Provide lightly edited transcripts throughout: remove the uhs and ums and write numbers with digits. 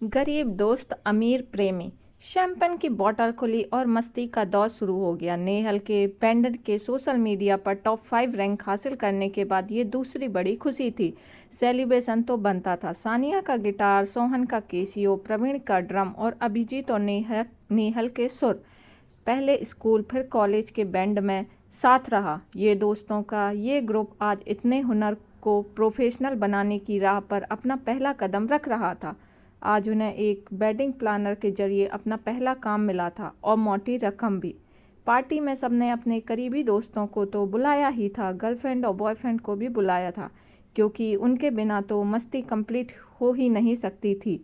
गरीब दोस्त अमीर प्रेमी। शैंपेन की बोतल खुली और मस्ती का दौर शुरू हो गया। नेहल के पेंडेंट के सोशल मीडिया पर टॉप 5 रैंक हासिल करने के बाद ये दूसरी बड़ी खुशी थी। सेलिब्रेशन तो बनता था। सानिया का गिटार, सोहन का कैसियो, प्रवीण का ड्रम और अभिजीत और नेहल के सुर। पहले स्कूल फिर कॉलेज के बैंड में साथ रहा। ये दोस्तों का ये ग्रुप आज इतने हुनर को प्रोफेशनल बनाने की राह पर अपना पहला कदम रख रहा था। आज उन्हें एक वेडिंग प्लानर के जरिए अपना पहला काम मिला था और मोटी रकम भी। पार्टी में सबने अपने करीबी दोस्तों को तो बुलाया ही था, गर्लफ्रेंड और बॉयफ्रेंड को भी बुलाया था, क्योंकि उनके बिना तो मस्ती कंप्लीट हो ही नहीं सकती थी।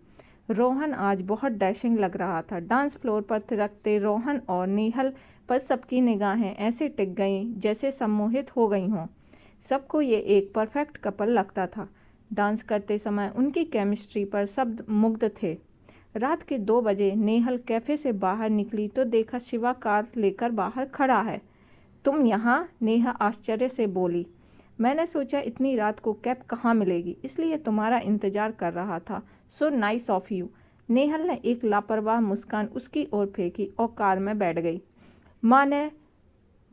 रोहन आज बहुत डैशिंग लग रहा था। डांस फ्लोर पर थिरकते रोहन और नेहल पर सबकी निगाहें ऐसे टिक गईं जैसे सम्मोहित हो गई हों। सबको ये एक परफेक्ट कपल लगता था। डांस करते समय उनकी केमिस्ट्री पर सब मुग्ध थे। रात के 2 बजे नेहल कैफ़े से बाहर निकली तो देखा शिवा कार लेकर बाहर खड़ा है। तुम यहाँ? नेहा आश्चर्य से बोली। मैंने सोचा इतनी रात को कैब कहाँ मिलेगी, इसलिए तुम्हारा इंतजार कर रहा था। So nice of you. Nehal ने एक लापरवाह मुस्कान उसकी ओर फेंकी और कार में बैठ गई। माँ ने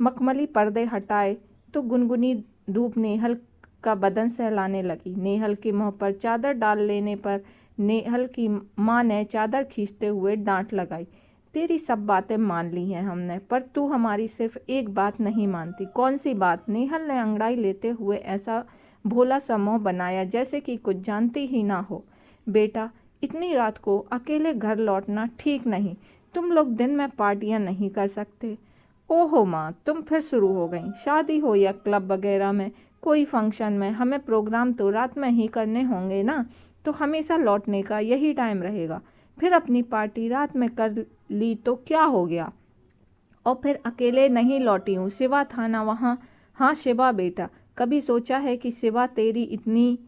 मखमली पर्दे हटाए तो गुनगुनी धूप नेहल का बदन सहलाने लगी। नेहल के मुंह पर चादर डाल लेने पर नेहल की माँ ने चादर खींचते हुए डांट लगाई। तेरी सब बातें मान ली हैं हमने, पर तू हमारी सिर्फ एक बात नहीं मानती। कौन सी बात? नेहल ने अंगड़ाई लेते हुए ऐसा भोला सा मुंह बनाया जैसे कि कुछ जानती ही ना हो। बेटा, इतनी रात को अकेले घर लौटना ठीक नहीं। तुम लोग दिन में पार्टियां नहीं कर सकते। ओहो माँ, तुम फिर शुरू हो गई। शादी हो या क्लब वगैरह में कोई फंक्शन में हमें प्रोग्राम तो रात में ही करने होंगे ना, तो हमेशा लौटने का यही टाइम रहेगा। फिर अपनी पार्टी रात में कर ली तो क्या हो गया? और फिर अकेले नहीं लौटी हूँ, शिवा था ना वहाँ। हाँ शिवा बेटा, कभी सोचा है कि शिवा तेरी इतनी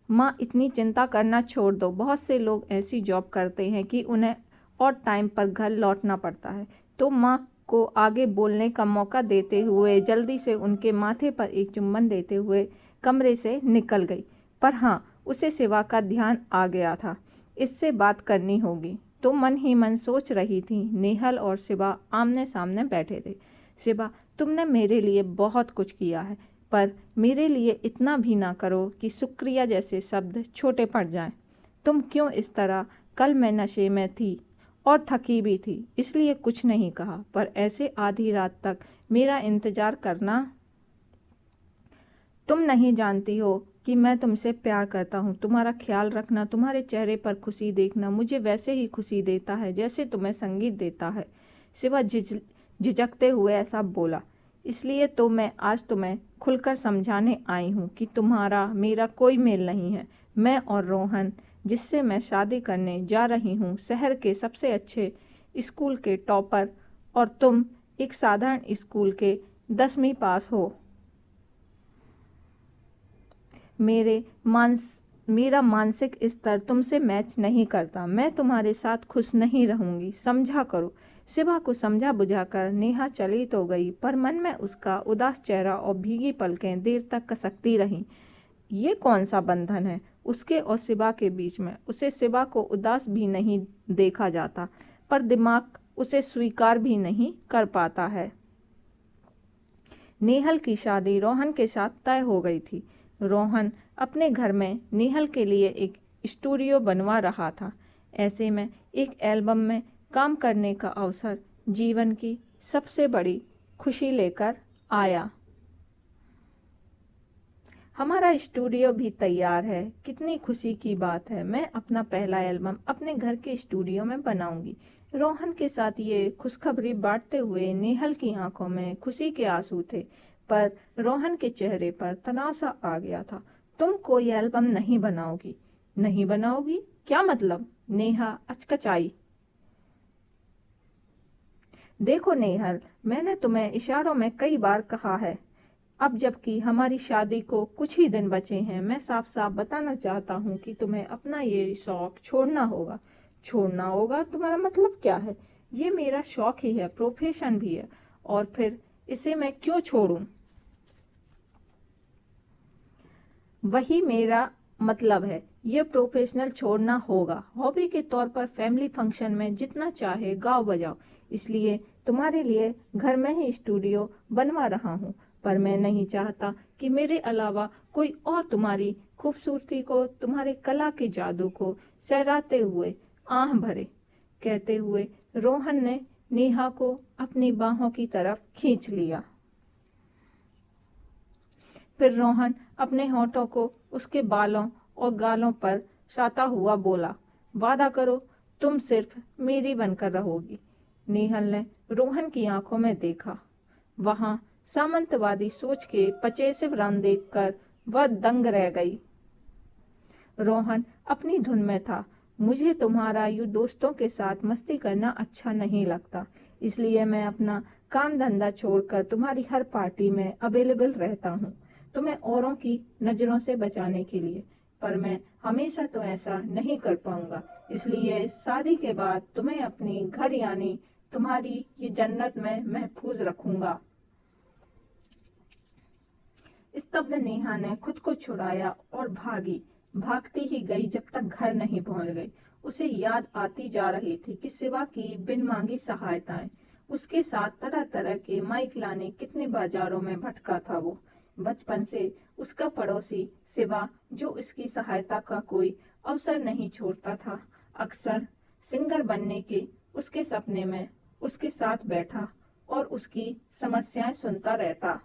माँ इतनी चिंता करना छोड़ दो। बहुत से लोग ऐसी जॉब करते हैं कि उन्हें और टाइम पर घर लौटना पड़ता है। तो माँ को आगे बोलने का मौका देते हुए जल्दी से उनके माथे पर एक चुम्बन देते हुए कमरे से निकल गई। पर हाँ, उसे शिवा का ध्यान आ गया था। इससे बात करनी होगी तो मन ही मन सोच रही थी। नेहल और शिवा आमने सामने बैठे थे। शिवा, तुमने मेरे लिए बहुत कुछ किया है, पर मेरे लिए इतना भी ना करो कि शुक्रिया जैसे शब्द छोटे पड़ जाएं। तुम क्यों इस तरह? कल मैं नशे में थी और थकी भी थी, इसलिए कुछ नहीं कहा, पर ऐसे आधी रात तक मेरा इंतजार करना। तुम नहीं जानती हो कि मैं तुमसे प्यार करता हूँ। तुम्हारा ख्याल रखना, तुम्हारे चेहरे पर खुशी देखना मुझे वैसे ही खुशी देता है जैसे तुम्हें संगीत देता है। शिवा झिझकते हुए ऐसा बोला। इसलिए तो मैं आज तुम्हें खुलकर समझाने आई हूँ कि तुम्हारा मेरा कोई मेल नहीं है। मैं और रोहन, जिससे मैं शादी करने जा रही हूँ, शहर के सबसे अच्छे स्कूल के टॉपर, और तुम एक साधारण स्कूल के 10वीं पास हो। मेरा मानसिक स्तर तुमसे मैच नहीं करता। मैं तुम्हारे साथ खुश नहीं रहूंगी, समझा करो। शिवा को समझा बुझाकर नेहा चली तो गई, पर मन में उसका उदास चेहरा और भीगी पलकें देर तक कसकती रहीं। ये कौन सा बंधन है उसके और शिवा के बीच में? उसे शिवा को उदास भी नहीं देखा जाता, पर दिमाग उसे स्वीकार भी नहीं कर पाता है। नेहल की शादी रोहन के साथ तय हो गई थी। रोहन अपने घर में नेहल के लिए एक स्टूडियो बनवा रहा था। ऐसे में एक एल्बम में काम करने का अवसर जीवन की सबसे बड़ी खुशी लेकर आया। हमारा स्टूडियो भी तैयार है। कितनी खुशी की बात है। मैं अपना पहला एल्बम अपने घर के स्टूडियो में बनाऊंगी। रोहन के साथ ये खुशखबरी बांटते हुए नेहल की आंखों में खुशी के आंसू थे, पर रोहन के चेहरे पर तनाव सा आ गया था। तुम कोई एल्बम नहीं बनाओगी? नहीं बनाओगी? क्या मतलब? नेहा अचकचाई। देखो नेहल, मैंने तुम्हें इशारों में कई बार कहा है। अब जबकि हमारी शादी को कुछ ही दिन बचे हैं, मैं साफ साफ बताना चाहता हूँ कि तुम्हें अपना ये शौक छोड़ना होगा। छोड़ना होगा? तुम्हारा मतलब क्या है? ये मेरा शौक ही है, प्रोफेशन भी है, और फिर इसे मैं क्यों छोड़ूं? वही मेरा मतलब है ये प्रोफेशनल छोड़ना होगा। हॉबी के तौर पर फैमिली फंक्शन में जितना चाहे गाओ बजाओ, इसलिए तुम्हारे लिए घर में ही स्टूडियो बनवा रहा हूँ। पर मैं नहीं चाहता कि मेरे अलावा कोई और तुम्हारी खूबसूरती को, तुम्हारे कला के जादू को सहराते हुए आह भरे। कहते हुए रोहन ने नेहा को अपनी बाहों की तरफ खींच लिया। फिर रोहन अपने होठों को उसके बालों और गालों पर साता हुआ बोला, वादा करो तुम सिर्फ मेरी बनकर रहोगी। नेहल ने रोहन की आंखों में देखा। वहां सामंतवादी सोच के पचेसिव रंग देखकर वह दंग रह गई। रोहन अपनी धुन में था। मुझे तुम्हारा यूं दोस्तों के साथ मस्ती करना अच्छा नहीं लगता, इसलिए मैं अपना काम धंधा छोड़कर तुम्हारी हर पार्टी में अवेलेबल रहता हूँ, तुम्हें औरों की नजरों से बचाने के लिए। पर मैं हमेशा तो ऐसा नहीं कर पाऊंगा, इसलिए शादी के बाद तुम्हें अपनी घर यानी तुम्हारी ये जन्नत में महफूज रखूंगा। स्तब्ध नेहा ने खुद को छुड़ाया और भागती ही गई जब तक घर नहीं पहुंच गई। उसे याद आती जा रही थी कि शिवा की बिन मांगी सहायताएं, उसके साथ तरह तरह के माइक लाने कितने बाजारों में भटका था वो। बचपन से उसका पड़ोसी शिवा, जो इसकी सहायता का कोई अवसर नहीं छोड़ता था, अक्सर सिंगर बनने के उसके सपने में उसके साथ बैठा और उसकी समस्याएं सुनता रहता,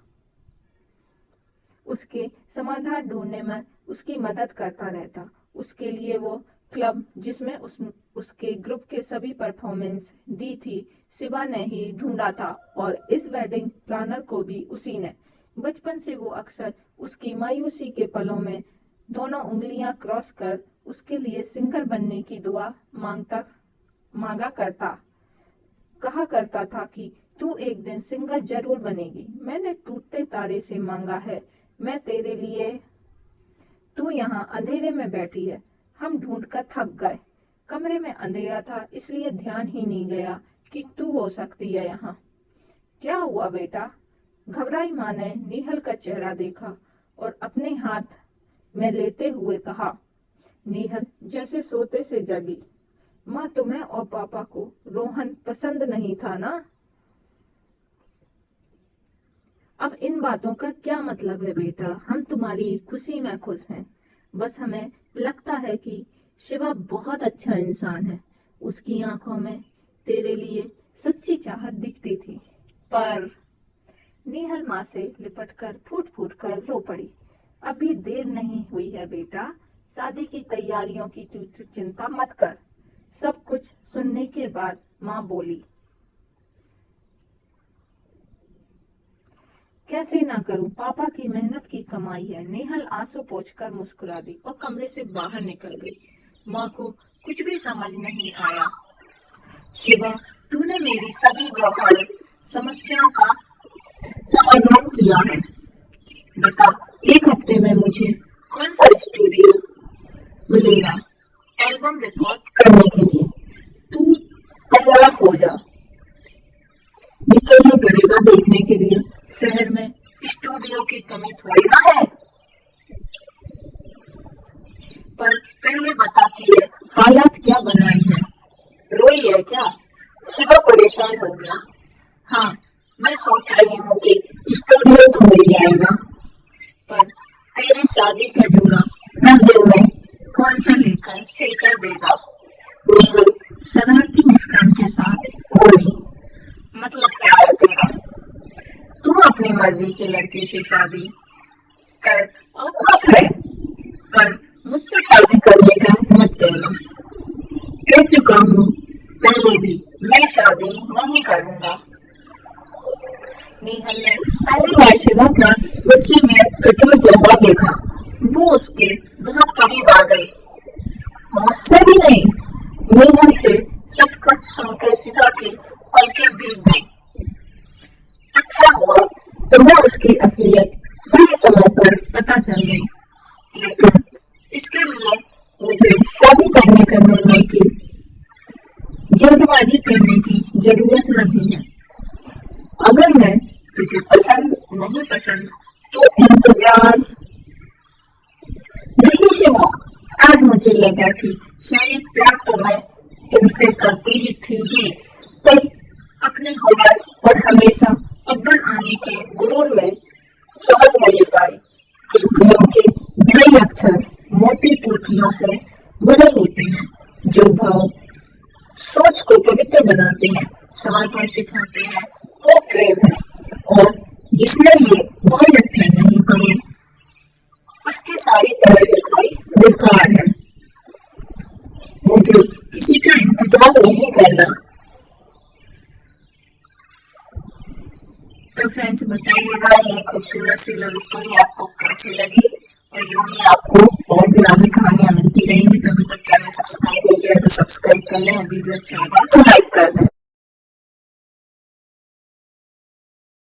उसके समाधान ढूंढने में उसकी मदद करता रहता। उसके लिए वो क्लब जिसमें उसके ग्रुप के सभी परफॉर्मेंस दी थी, शिवा ने ही ढूंढा था, और इस वेडिंग प्लानर को भी उसी ने। बचपन से वो अक्सर उसकी मायूसी के पलों में दोनों उंगलियां क्रॉस कर उसके लिए सिंगर बनने की दुआ मांगा करता। कहा करता था कि तू एक दिन सिंगर जरूर बनेगी, मैंने टूटते तारे से मांगा है मैं तेरे लिए, तू यहाँ अंधेरे में बैठी है। हम ढूंढ कर थक गए, कमरे में अंधेरा था, इसलिए ध्यान ही नहीं गया कि तू हो सकती है यहाँ। क्या हुआ बेटा? घबराई माँ ने नेहल का चेहरा देखा और अपने हाथ में लेते हुए कहा। नेहल जैसे सोते से जगी। माँ, तुम्हें और पापा को रोहन पसंद नहीं था ना? अब इन बातों का क्या मतलब है बेटा? हम तुम्हारी खुशी में खुश हैं। बस हमें लगता है कि शिवा बहुत अच्छा इंसान है। उसकी आंखों में तेरे लिए सच्ची चाहत दिखती थी। पर नेहल माँ से लिपटकर फूट फूट कर रो पड़ी। अभी देर नहीं हुई है बेटा, शादी की तैयारियों की तू चिंता मत कर। सब कुछ सुनने के बाद माँ बोली, कैसे ना करूं, पापा की मेहनत की कमाई है। नेहल आंसू पोंछकर मुस्कुरा दी और कमरे से बाहर निकल गई। माँ को कुछ भी समझ नहीं आया। शिवा, तूने मेरी सभी व्यवहारिक समस्याओं का समाधान किया है। बता, एक हफ्ते में मुझे कौन सा स्टूडियो मिलेगा एल्बम रिकॉर्ड करने के लिए? तू तैयार हो जा, निकलना पड़ेगा देखने के लिए। शहर में स्टूडियो की कमी थोड़ी ना है। पर पहले बता कि ये हालत क्या बनाई है? रोई है क्या? शिवा परेशान हो गया। हाँ, मैं सोच रही हूँ कि स्टूडियो तो मिल जाएगा, पर तेरी शादी का जोड़ा 10 दिन में कौन सा लेकर सिलकर देगा? नेहल शरारती मुस्कान के साथ बोली, मतलब क्या है तेरा? तू अपनी मर्जी के लड़के से शादी कर और खुश रह, पर मुझसे शादी करने का मत कहना। कह चुका हूँ पहले भी, मैं शादी नहीं करूँगा। नेहल ने पहली बार शिवा का गुस्से में कठोर चेहरा देखा। वो उसके बहुत करीब आ गई। मुझसे भी नहीं। नेहल से सब कुछ सुनकर शिवा की पलकें भीग गई। अच्छा हुआ तुम्हें उसकी असलियत सही समय पर पता चल गई, लेकिन इसके लिए मुझे शादी करने का निर्णय की जल्दबाजी करने की जरूरत नहीं है। अगर मैं तुझे पसंद नहीं पसंद तो इंतजार नहीं शिवा, आज रहा थी, शायद प्यार तो मैं तुमसे करती ही थी ही, पर अपने हुनर और हमेशा अव्वल आने के गुरूर में समझ नहीं पाई कि प्रेम के बड़े अक्षर मोटी पूंछियों से बड़े होते हैं, जो भाव सोच को पवित्र बनाते हैं, समर्पण सिखाते हैं, वो प्रेम है। और जिसमें ये बहुत अक्षर नहीं पड़े, उसकी सारी तरह लिखाई बेकार है। मुझे किसी का इंतजार नहीं करना। तो फ्रेंड्स, बताइएगा ये खूबसूरत सी लव स्टोरी आपको कैसी लगी, और यूं ही आपको और भी आगे कहानियां मिलती रहेंगी। तो अभी तक चैनल सब्सक्राइब नहीं किया तो सब्सक्राइब कर लें, वीडियो अच्छा लगा तो लाइक कर दें।